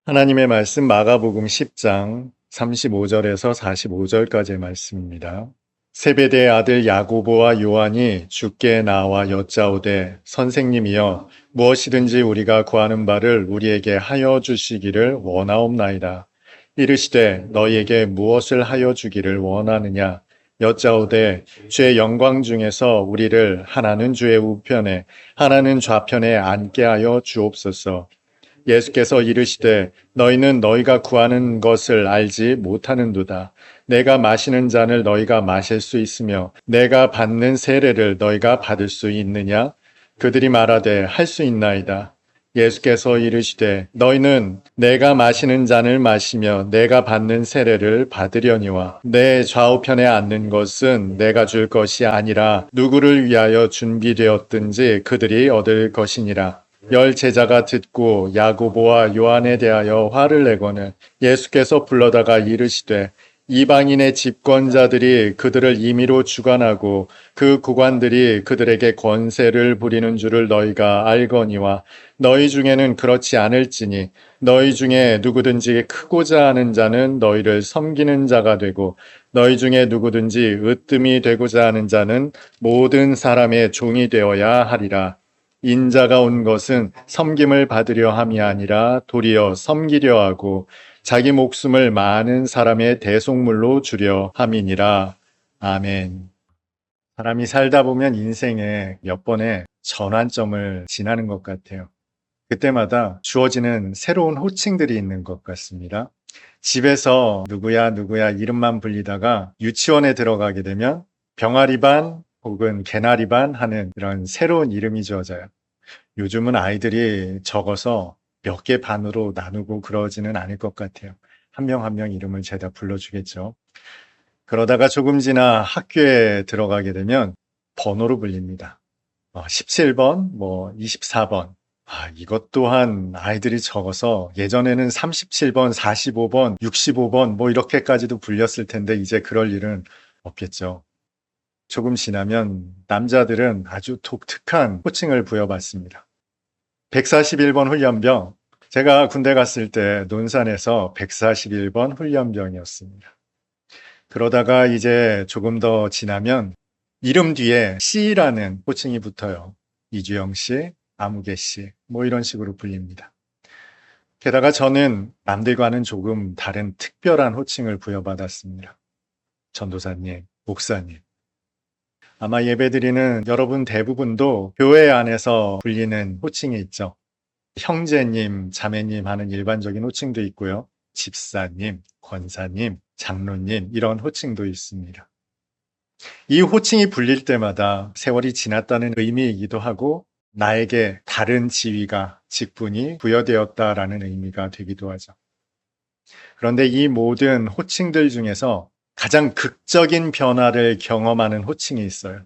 하나님의 말씀 마가복음 10장 35절에서 45절까지의 말씀입니다. 세베대의 아들 야고보와 요한이 주께 나와 여짜오되 선생님이여 무엇이든지 우리가 구하는 바를 우리에게 하여 주시기를 원하옵나이다. 이르시되 너희에게 무엇을 하여 주기를 원하느냐 여짜오되 주의 영광 중에서 우리를 하나는 주의 우편에 하나는 좌편에 앉게 하여 주옵소서. 예수께서 이르시되 너희는 너희가 구하는 것을 알지 못하는도다. 내가 마시는 잔을 너희가 마실 수 있으며 내가 받는 세례를 너희가 받을 수 있느냐? 그들이 말하되 할 수 있나이다. 예수께서 이르시되 너희는 내가 마시는 잔을 마시며 내가 받는 세례를 받으려니와 내 좌우편에 앉는 것은 내가 줄 것이 아니라 누구를 위하여 준비되었든지 그들이 얻을 것이니라. 열 제자가 듣고 야고보와 요한에 대하여 화를 내거늘 예수께서 불러다가 이르시되 이방인의 집권자들이 그들을 임의로 주관하고 그 구관들이 그들에게 권세를 부리는 줄을 너희가 알거니와 너희 중에는 그렇지 않을지니 너희 중에 누구든지 크고자 하는 자는 너희를 섬기는 자가 되고 너희 중에 누구든지 으뜸이 되고자 하는 자는 모든 사람의 종이 되어야 하리라. 인자가 온 것은 섬김을 받으려 함이 아니라 도리어 섬기려 하고 자기 목숨을 많은 사람의 대속물로 주려 함이니라. 아멘. 사람이 살다 보면 인생에 몇 번의 전환점을 지나는 것 같아요. 그때마다 주어지는 새로운 호칭들이 있는 것 같습니다. 집에서 누구야 누구야 이름만 불리다가 유치원에 들어가게 되면 병아리 반 혹은 개나리 반 하는 이런 새로운 이름이 주어져요. 요즘은 아이들이 적어서 몇 개 반으로 나누고 그러지는 않을 것 같아요. 한 명 한 명 이름을 죄다 불러주겠죠. 그러다가 조금 지나 학교에 들어가게 되면 번호로 불립니다. 17번, 24번. 이것 또한 아이들이 적어서 예전에는 37번, 45번, 65번 이렇게까지도 불렸을 텐데 이제 그럴 일은 없겠죠. 조금 지나면 남자들은 아주 독특한 호칭을 부여받습니다. 141번 훈련병. 제가 군대 갔을 때 논산에서 141번 훈련병이었습니다. 그러다가 이제 조금 더 지나면 이름 뒤에 C라는 호칭이 붙어요. 이주영 씨, 아무개 씨, 이런 식으로 불립니다. 게다가 저는 남들과는 조금 다른 특별한 호칭을 부여받았습니다. 전도사님, 목사님. 아마 예배드리는 여러분 대부분도 교회 안에서 불리는 호칭이 있죠. 형제님, 자매님 하는 일반적인 호칭도 있고요. 집사님, 권사님, 장로님 이런 호칭도 있습니다. 이 호칭이 불릴 때마다 세월이 지났다는 의미이기도 하고 나에게 다른 지위가, 직분이 부여되었다라는 의미가 되기도 하죠. 그런데 이 모든 호칭들 중에서 가장 극적인 변화를 경험하는 호칭이 있어요.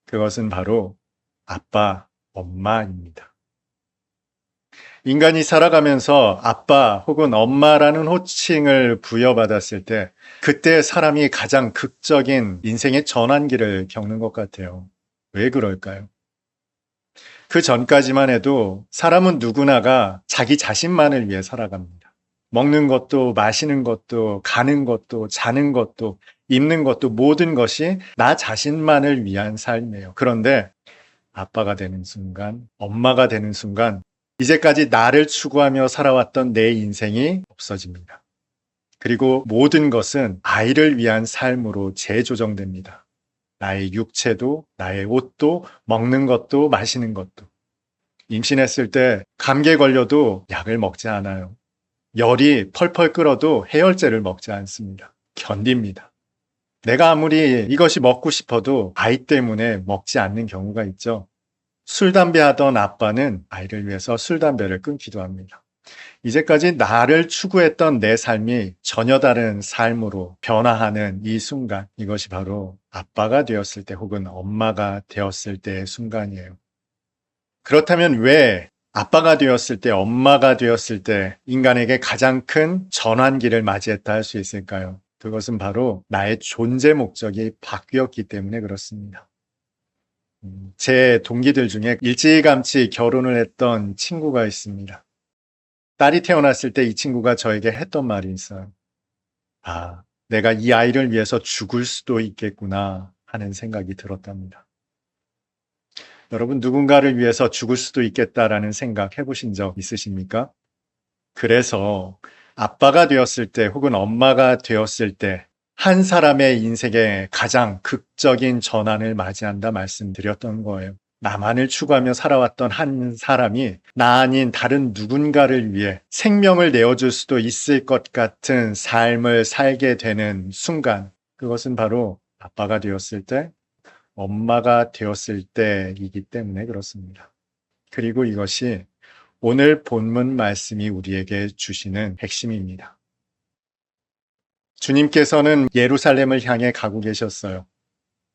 그것은 바로 아빠, 엄마입니다. 인간이 살아가면서 아빠 혹은 엄마라는 호칭을 부여받았을 때 그때 사람이 가장 극적인 인생의 전환기를 겪는 것 같아요. 왜 그럴까요? 그 전까지만 해도 사람은 누구나가 자기 자신만을 위해 살아갑니다. 먹는 것도 마시는 것도 가는 것도 자는 것도 입는 것도 모든 것이 나 자신만을 위한 삶이에요. 그런데 아빠가 되는 순간, 엄마가 되는 순간 이제까지 나를 추구하며 살아왔던 내 인생이 없어집니다. 그리고 모든 것은 아이를 위한 삶으로 재조정됩니다. 나의 육체도, 나의 옷도, 먹는 것도, 마시는 것도. 임신했을 때 감기에 걸려도 약을 먹지 않아요. 열이 펄펄 끓어도 해열제를 먹지 않습니다. 견딥니다. 내가 아무리 이것이 먹고 싶어도 아이 때문에 먹지 않는 경우가 있죠. 술, 담배 하던 아빠는 아이를 위해서 술, 담배를 끊기도 합니다. 이제까지 나를 추구했던 내 삶이 전혀 다른 삶으로 변화하는 이 순간, 이것이 바로 아빠가 되었을 때 혹은 엄마가 되었을 때의 순간이에요. 그렇다면 왜 아빠가 되었을 때, 엄마가 되었을 때 인간에게 가장 큰 전환기를 맞이했다 할 수 있을까요? 그것은 바로 나의 존재 목적이 바뀌었기 때문에 그렇습니다. 제 동기들 중에 일찌감치 결혼을 했던 친구가 있습니다. 딸이 태어났을 때 이 친구가 저에게 했던 말이 있어요. 아, 내가 이 아이를 위해서 죽을 수도 있겠구나 하는 생각이 들었답니다. 여러분, 누군가를 위해서 죽을 수도 있겠다라는 생각 해보신 적 있으십니까? 그래서 아빠가 되었을 때 혹은 엄마가 되었을 때 한 사람의 인생에 가장 극적인 전환을 맞이한다 말씀드렸던 거예요. 나만을 추구하며 살아왔던 한 사람이 나 아닌 다른 누군가를 위해 생명을 내어줄 수도 있을 것 같은 삶을 살게 되는 순간, 그것은 바로 아빠가 되었을 때, 엄마가 되었을 때이기 때문에 그렇습니다. 그리고 이것이 오늘 본문 말씀이 우리에게 주시는 핵심입니다. 주님께서는 예루살렘을 향해 가고 계셨어요.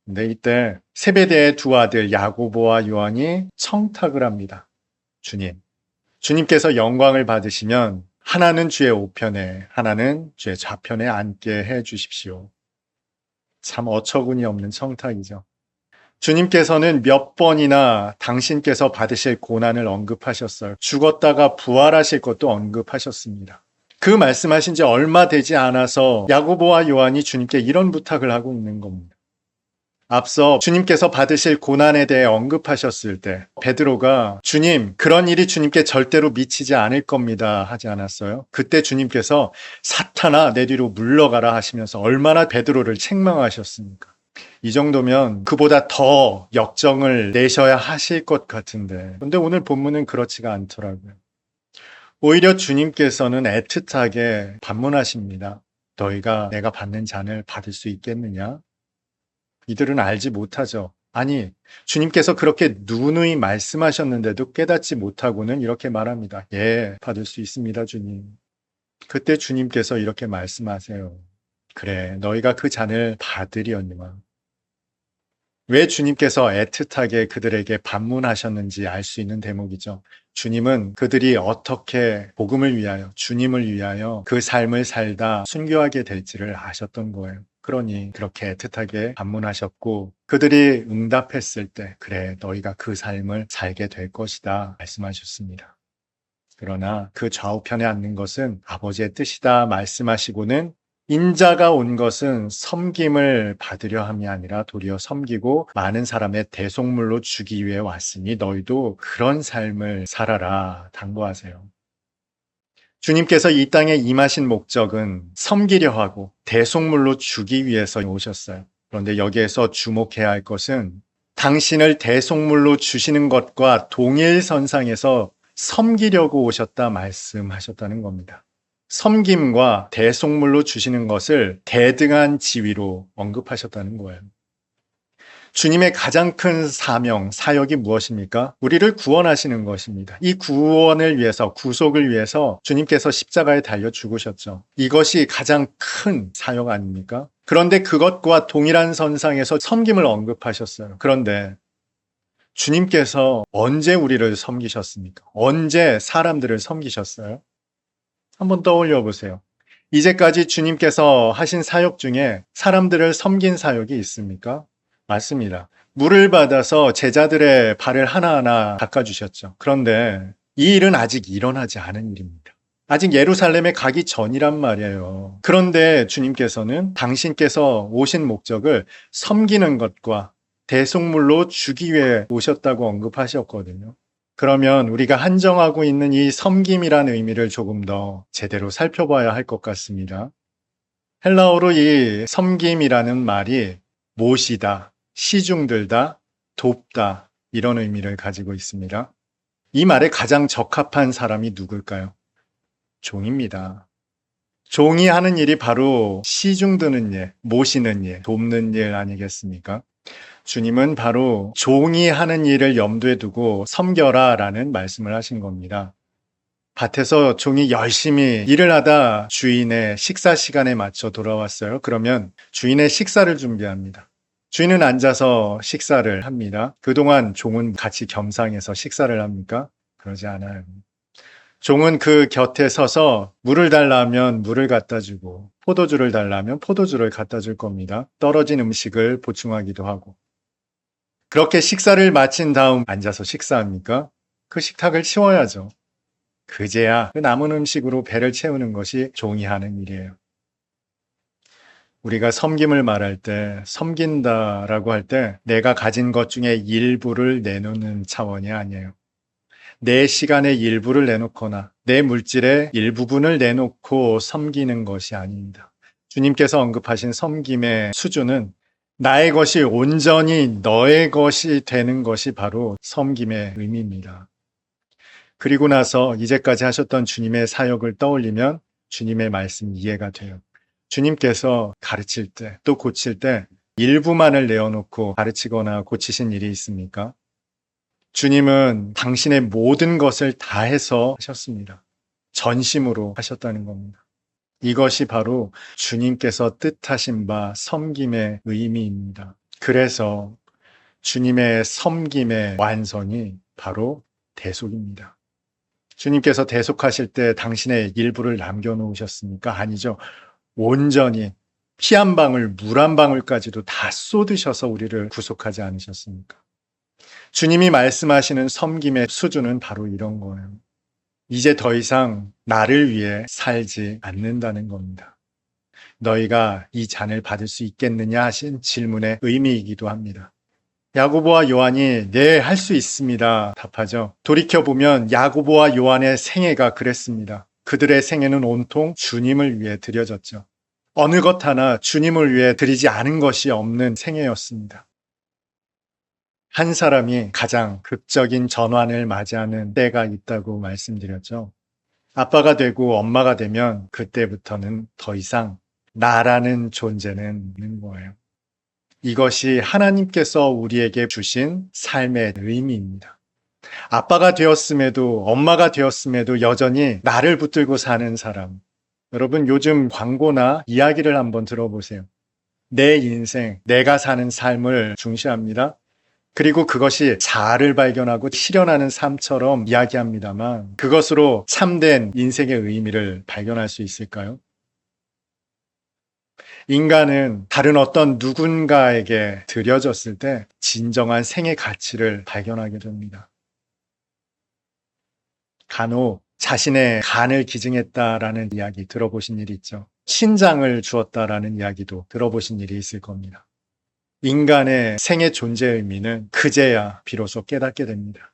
근데 이때 세베대의 두 아들 야고보와 요한이 청탁을 합니다. 주님께서 영광을 받으시면 하나는 주의 우편에, 하나는 주의 좌편에 앉게 해 주십시오. 참 어처구니 없는 청탁이죠. 주님께서는 몇 번이나 당신께서 받으실 고난을 언급하셨어요. 죽었다가 부활하실 것도 언급하셨습니다. 그 말씀하신 지 얼마 되지 않아서 야고보와 요한이 주님께 이런 부탁을 하고 있는 겁니다. 앞서 주님께서 받으실 고난에 대해 언급하셨을 때 베드로가 주님, 그런 일이 주님께 절대로 미치지 않을 겁니다 하지 않았어요? 그때 주님께서 사탄아 내 뒤로 물러가라 하시면서 얼마나 베드로를 책망하셨습니까? 이 정도면 그보다 더 역정을 내셔야 하실 것 같은데, 근데 오늘 본문은 그렇지가 않더라고요. 오히려 주님께서는 애틋하게 반문하십니다. 너희가 내가 받는 잔을 받을 수 있겠느냐? 이들은 알지 못하죠. 아니, 주님께서 그렇게 누누이 말씀하셨는데도 깨닫지 못하고는 이렇게 말합니다. 예, 받을 수 있습니다, 주님. 그때 주님께서 이렇게 말씀하세요. 그래, 너희가 그 잔을 받으려니와. 왜 주님께서 애틋하게 그들에게 반문하셨는지 알 수 있는 대목이죠. 주님은 그들이 어떻게 복음을 위하여, 주님을 위하여 그 삶을 살다 순교하게 될지를 아셨던 거예요. 그러니 그렇게 애틋하게 반문하셨고 그들이 응답했을 때 그래 너희가 그 삶을 살게 될 것이다 말씀하셨습니다. 그러나 그 좌우편에 앉는 것은 아버지의 뜻이다 말씀하시고는 인자가 온 것은 섬김을 받으려 함이 아니라 도리어 섬기고 많은 사람의 대속물로 주기 위해 왔으니 너희도 그런 삶을 살아라 당부하세요. 주님께서 이 땅에 임하신 목적은 섬기려 하고 대속물로 주기 위해서 오셨어요. 그런데 여기에서 주목해야 할 것은 당신을 대속물로 주시는 것과 동일선상에서 섬기려고 오셨다 말씀하셨다는 겁니다. 섬김과 대속물로 주시는 것을 대등한 지위로 언급하셨다는 거예요. 주님의 가장 큰 사명, 사역이 무엇입니까? 우리를 구원하시는 것입니다. 이 구원을 위해서, 구속을 위해서 주님께서 십자가에 달려 죽으셨죠. 이것이 가장 큰 사역 아닙니까? 그런데 그것과 동일한 선상에서 섬김을 언급하셨어요. 그런데 주님께서 언제 우리를 섬기셨습니까? 언제 사람들을 섬기셨어요? 한번 떠올려 보세요. 이제까지 주님께서 하신 사역 중에 사람들을 섬긴 사역이 있습니까? 맞습니다. 물을 받아서 제자들의 발을 하나하나 닦아주셨죠. 그런데 이 일은 아직 일어나지 않은 일입니다. 아직 예루살렘에 가기 전이란 말이에요. 그런데 주님께서는 당신께서 오신 목적을 섬기는 것과 대속물로 주기 위해 오셨다고 언급하셨거든요. 그러면 우리가 한정하고 있는 이 섬김이라는 의미를 조금 더 제대로 살펴봐야 할 것 같습니다. 헬라어로 이 섬김이라는 말이 모시다, 시중들다, 돕다 이런 의미를 가지고 있습니다. 이 말에 가장 적합한 사람이 누굴까요? 종입니다. 종이 하는 일이 바로 시중드는 일, 모시는 일, 돕는 일 아니겠습니까? 주님은 바로 종이 하는 일을 염두에 두고 섬겨라 라는 말씀을 하신 겁니다. 밭에서 종이 열심히 일을 하다 주인의 식사 시간에 맞춰 돌아왔어요. 그러면 주인의 식사를 준비합니다. 주인은 앉아서 식사를 합니다. 그동안 종은 같이 겸상해서 식사를 합니까? 그러지 않아요. 종은 그 곁에 서서 물을 달라면 물을 갖다 주고 포도주를 달라면 포도주를 갖다 줄 겁니다. 떨어진 음식을 보충하기도 하고. 그렇게 식사를 마친 다음 앉아서 식사합니까? 그 식탁을 치워야죠. 그제야 그 남은 음식으로 배를 채우는 것이 종이 하는 일이에요. 우리가 섬김을 말할 때, 섬긴다라고 할 때 내가 가진 것 중에 일부를 내놓는 차원이 아니에요. 내 시간의 일부를 내놓거나 내 물질의 일부분을 내놓고 섬기는 것이 아닙니다. 주님께서 언급하신 섬김의 수준은 나의 것이 온전히 너의 것이 되는 것이 바로 섬김의 의미입니다. 그리고 나서 이제까지 하셨던 주님의 사역을 떠올리면 주님의 말씀이 이해가 돼요. 주님께서 가르칠 때, 또 고칠 때 일부만을 내어놓고 가르치거나 고치신 일이 있습니까? 주님은 당신의 모든 것을 다해서 하셨습니다. 전심으로 하셨다는 겁니다. 이것이 바로 주님께서 뜻하신 바 섬김의 의미입니다. 그래서 주님의 섬김의 완성이 바로 대속입니다. 주님께서 대속하실 때 당신의 일부를 남겨놓으셨습니까? 아니죠. 온전히 피 한 방울, 물 한 방울까지도 다 쏟으셔서 우리를 구속하지 않으셨습니까? 주님이 말씀하시는 섬김의 수준은 바로 이런 거예요. 이제 더 이상 나를 위해 살지 않는다는 겁니다. 너희가 이 잔을 받을 수 있겠느냐 하신 질문의 의미이기도 합니다. 야고보와 요한이 네, 할 수 있습니다. 답하죠. 돌이켜보면 야고보와 요한의 생애가 그랬습니다. 그들의 생애는 온통 주님을 위해 드려졌죠. 어느 것 하나 주님을 위해 드리지 않은 것이 없는 생애였습니다. 한 사람이 가장 극적인 전환을 맞이하는 때가 있다고 말씀드렸죠. 아빠가 되고 엄마가 되면 그때부터는 더 이상 나라는 존재는 없는 거예요. 이것이 하나님께서 우리에게 주신 삶의 의미입니다. 아빠가 되었음에도 엄마가 되었음에도 여전히 나를 붙들고 사는 사람. 여러분 요즘 광고나 이야기를 한번 들어보세요. 내 인생, 내가 사는 삶을 중시합니다. 그리고 그것이 자아를 발견하고 실현하는 삶처럼 이야기합니다만 그것으로 참된 인생의 의미를 발견할 수 있을까요? 인간은 다른 어떤 누군가에게 드려졌을 때 진정한 생의 가치를 발견하게 됩니다. 간혹 자신의 간을 기증했다라는 이야기 들어보신 일이 있죠. 신장을 주었다라는 이야기도 들어보신 일이 있을 겁니다. 인간의 생의 존재 의미는 그제야 비로소 깨닫게 됩니다.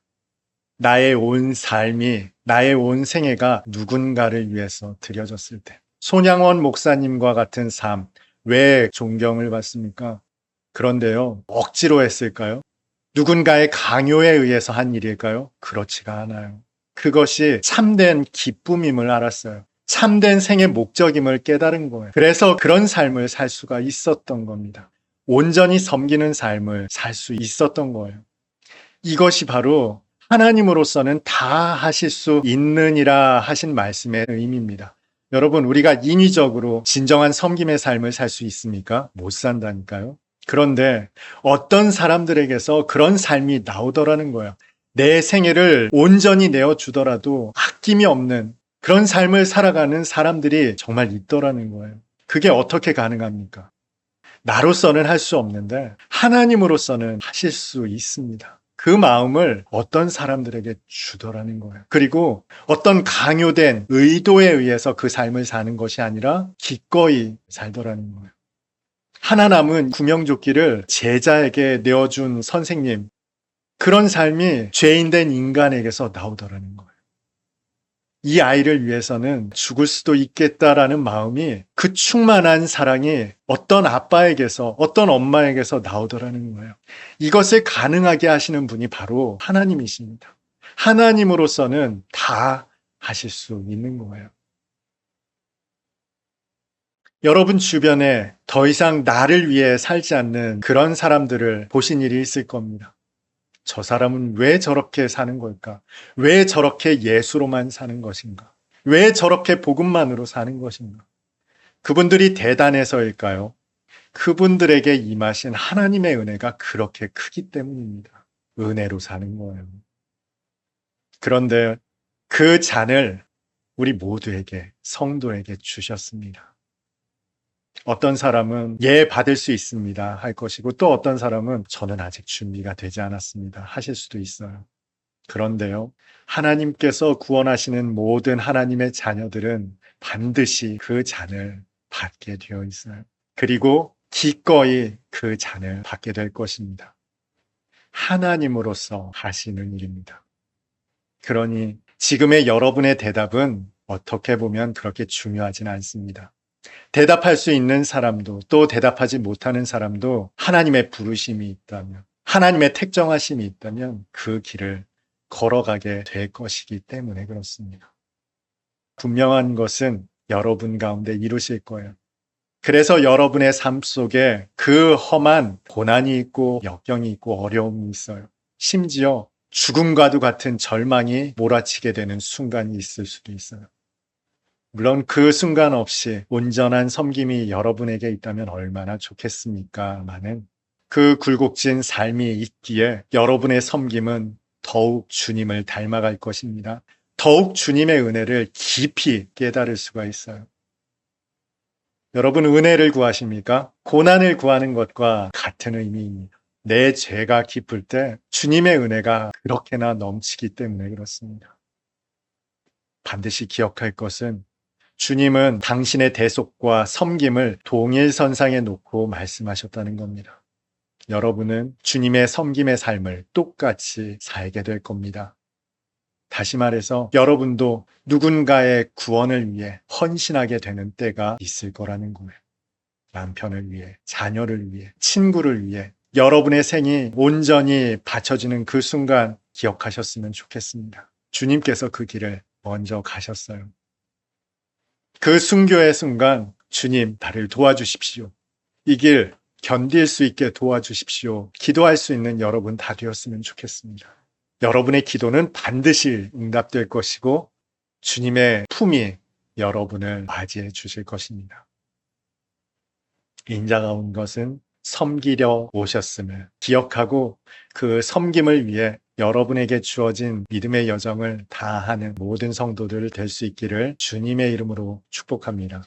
나의 온 삶이, 나의 온 생애가 누군가를 위해서 드려졌을 때. 손양원 목사님과 같은 삶, 왜 존경을 받습니까? 그런데요, 억지로 했을까요? 누군가의 강요에 의해서 한 일일까요? 그렇지가 않아요. 그것이 참된 기쁨임을 알았어요. 참된 생의 목적임을 깨달은 거예요. 그래서 그런 삶을 살 수가 있었던 겁니다. 온전히 섬기는 삶을 살 수 있었던 거예요. 이것이 바로 하나님으로서는 다 하실 수 있느니라 하신 말씀의 의미입니다. 여러분, 우리가 인위적으로 진정한 섬김의 삶을 살 수 있습니까? 못 산다니까요. 그런데 어떤 사람들에게서 그런 삶이 나오더라는 거예요. 내 생애를 온전히 내어주더라도 아낌이 없는 그런 삶을 살아가는 사람들이 정말 있더라는 거예요. 그게 어떻게 가능합니까? 나로서는 할 수 없는데 하나님으로서는 하실 수 있습니다. 그 마음을 어떤 사람들에게 주더라는 거예요. 그리고 어떤 강요된 의도에 의해서 그 삶을 사는 것이 아니라 기꺼이 살더라는 거예요. 하나 남은 구명조끼를 제자에게 내어준 선생님, 그런 삶이 죄인된 인간에게서 나오더라는 거예요. 이 아이를 위해서는 죽을 수도 있겠다라는 마음이, 그 충만한 사랑이 어떤 아빠에게서, 어떤 엄마에게서 나오더라는 거예요. 이것을 가능하게 하시는 분이 바로 하나님이십니다. 하나님으로서는 다 하실 수 있는 거예요. 여러분 주변에 더 이상 나를 위해 살지 않는 그런 사람들을 보신 일이 있을 겁니다. 저 사람은 왜 저렇게 사는 걸까? 왜 저렇게 예수로만 사는 것인가? 왜 저렇게 복음만으로 사는 것인가? 그분들이 대단해서일까요? 그분들에게 임하신 하나님의 은혜가 그렇게 크기 때문입니다. 은혜로 사는 거예요. 그런데 그 잔을 우리 모두에게, 성도에게 주셨습니다. 어떤 사람은 예, 받을 수 있습니다 할 것이고, 또 어떤 사람은 저는 아직 준비가 되지 않았습니다 하실 수도 있어요. 그런데요, 하나님께서 구원하시는 모든 하나님의 자녀들은 반드시 그 잔을 받게 되어 있어요. 그리고 기꺼이 그 잔을 받게 될 것입니다. 하나님으로서 하시는 일입니다. 그러니 지금의 여러분의 대답은 어떻게 보면 그렇게 중요하진 않습니다. 대답할 수 있는 사람도 또 대답하지 못하는 사람도 하나님의 부르심이 있다면, 하나님의 택정하심이 있다면 그 길을 걸어가게 될 것이기 때문에 그렇습니다. 분명한 것은 여러분 가운데 이루실 거예요. 그래서 여러분의 삶 속에 그 험한 고난이 있고 역경이 있고 어려움이 있어요. 심지어 죽음과도 같은 절망이 몰아치게 되는 순간이 있을 수도 있어요. 물론 그 순간 없이 온전한 섬김이 여러분에게 있다면 얼마나 좋겠습니까마는 그 굴곡진 삶이 있기에 여러분의 섬김은 더욱 주님을 닮아갈 것입니다. 더욱 주님의 은혜를 깊이 깨달을 수가 있어요. 여러분 은혜를 구하십니까? 고난을 구하는 것과 같은 의미입니다. 내 죄가 깊을 때 주님의 은혜가 그렇게나 넘치기 때문에 그렇습니다. 반드시 기억할 것은 주님은 당신의 대속과 섬김을 동일선상에 놓고 말씀하셨다는 겁니다. 여러분은 주님의 섬김의 삶을 똑같이 살게 될 겁니다. 다시 말해서 여러분도 누군가의 구원을 위해 헌신하게 되는 때가 있을 거라는 거예요. 남편을 위해, 자녀를 위해, 친구를 위해 여러분의 생이 온전히 바쳐지는 그 순간 기억하셨으면 좋겠습니다. 주님께서 그 길을 먼저 가셨어요. 그 순교의 순간 주님 나를 도와주십시오. 이 길 견딜 수 있게 도와주십시오. 기도할 수 있는 여러분 다 되었으면 좋겠습니다. 여러분의 기도는 반드시 응답될 것이고 주님의 품이 여러분을 맞이해 주실 것입니다. 인자가 온 것은 섬기려 오셨음을 기억하고 그 섬김을 위해 여러분에게 주어진 믿음의 여정을 다하는 모든 성도들 될 수 있기를 주님의 이름으로 축복합니다.